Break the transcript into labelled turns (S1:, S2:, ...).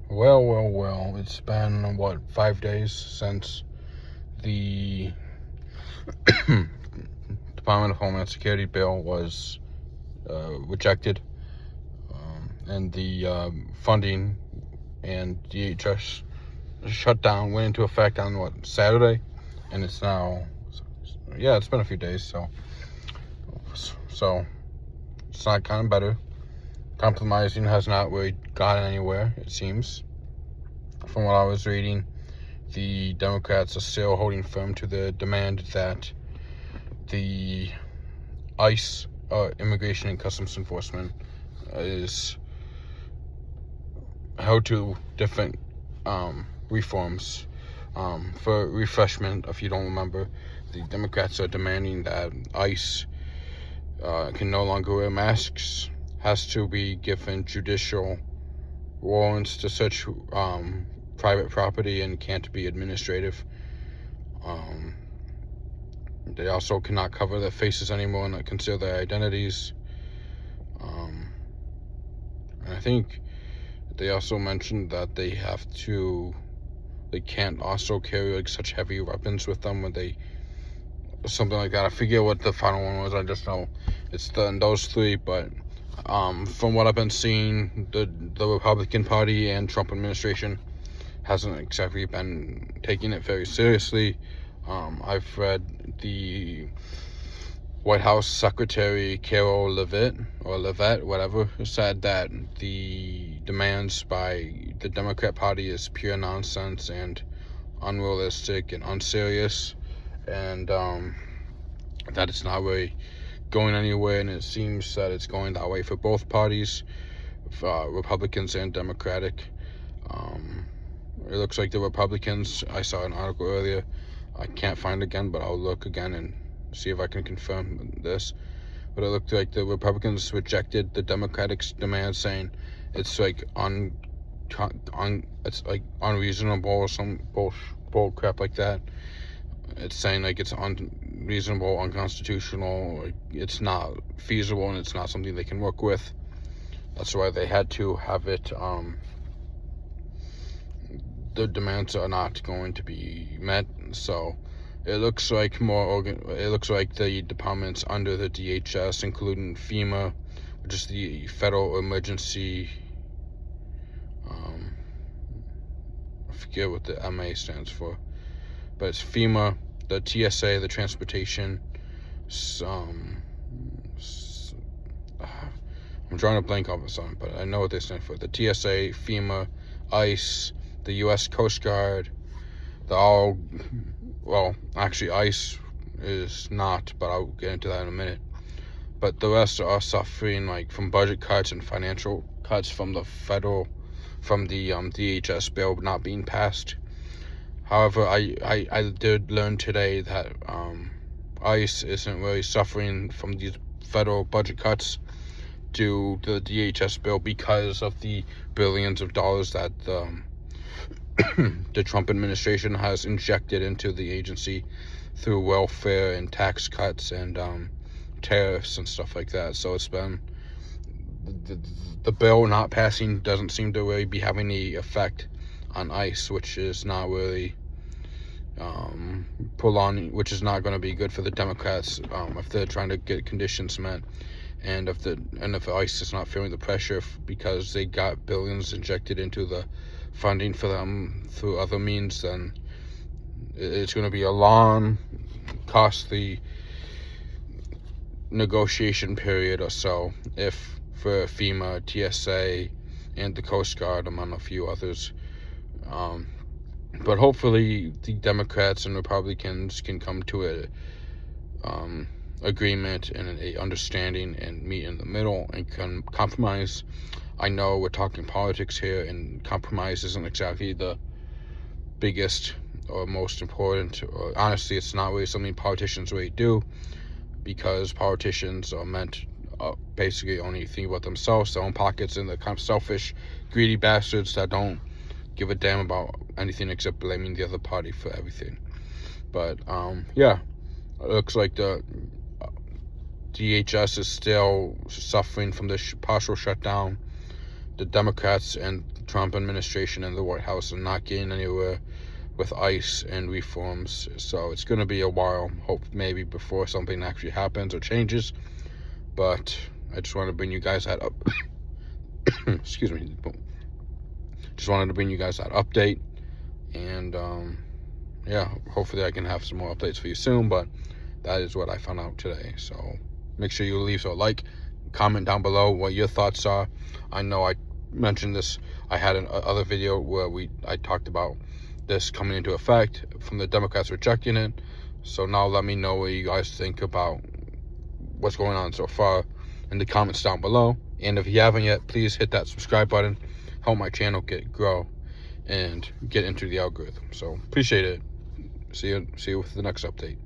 S1: Well. It's been, 5 days since the Department of Homeland Security bill was rejected, and the funding and DHS shutdown went into effect on, Saturday, and it's now, it's been a few days, so it's not gotten better. Compromising has not really gotten anywhere, it seems. From what I was reading, the Democrats are still holding firm to the demand that the ICE, Immigration and Customs Enforcement, is held to different reforms. For refreshment, if you don't remember, the Democrats are demanding that ICE can no longer wear masks, has to be given judicial warrants to search private property, and can't be administrative. They also cannot cover their faces anymore and not conceal their identities. And I think they also mentioned that they can't also carry such heavy weapons with them when they, something like that. I forget what the final one was. I just know it's those three. But from what I've been seeing, the Republican Party and Trump administration hasn't exactly been taking it very seriously. I've read the White House Secretary Carol Levette, whatever, said that the demands by the Democrat Party is pure nonsense and unrealistic and unserious, and that it's not really going anywhere, and it seems that it's going that way for both parties, Republicans and Democratic. It looks like the Republicans, I saw an article earlier, I can't find it again, but I'll look again and see if I can confirm this, but it looked like the Republicans rejected the Democratic's demand, saying it's like it's like unreasonable or some bull crap like that. It's saying like it's unreasonable, unconstitutional, like it's not feasible, and it's not something they can work with. That's why they had to have it. The demands are not going to be met, so it looks like the departments under the DHS, including FEMA, which is the Federal Emergency. I forget what the MA stands for, but it's FEMA, the TSA, the Transportation. I'm drawing a blank off of something, but I know what they stand for. The TSA, FEMA, ICE, the U.S. Coast Guard. Actually, ICE is not, but I'll get into that in a minute. But the rest are suffering from budget cuts and financial cuts from the DHS bill not being passed. However, I did learn today that ICE isn't really suffering from these federal budget cuts due to the DHS bill because of the billions of dollars that the Trump administration has injected into the agency through welfare and tax cuts and tariffs and stuff like that. So it's been the bill not passing doesn't seem to really be having any effect on ICE, which is not really which is not going to be good for the Democrats if they're trying to get conditions met, and if ICE is not feeling the pressure because they got billions injected into the funding for them through other means, then it's going to be a long, costly negotiation period or so for FEMA, TSA, and the Coast Guard, among a few others. But hopefully the Democrats and Republicans can come to a agreement and a understanding and meet in the middle and can compromise. I know we're talking politics here, and compromise isn't exactly the biggest or most important, or honestly it's not really something politicians really do, because politicians are meant basically only think about themselves, their own pockets, and the kind of selfish, greedy bastards that don't give a damn about anything except blaming the other party for everything. But it looks like the DHS is still suffering from the partial shutdown. The Democrats and Trump administration and the White House are not getting anywhere with ICE and reforms. So it's going to be a while, hope maybe before something actually happens or changes. But I just wanted to bring you guys that up. Excuse me. Just wanted to bring you guys that update. And yeah, hopefully I can have some more updates for you soon. But that is what I found out today. So make sure you leave a like, comment down below what your thoughts are. I know I mentioned this. I had another video where I talked about this coming into effect from the Democrats rejecting it. So now let me know what you guys think about what's going on so far in the comments down below. And if you haven't yet, please hit that subscribe button, help my channel grow and get into the algorithm. So appreciate it. See you with the next update.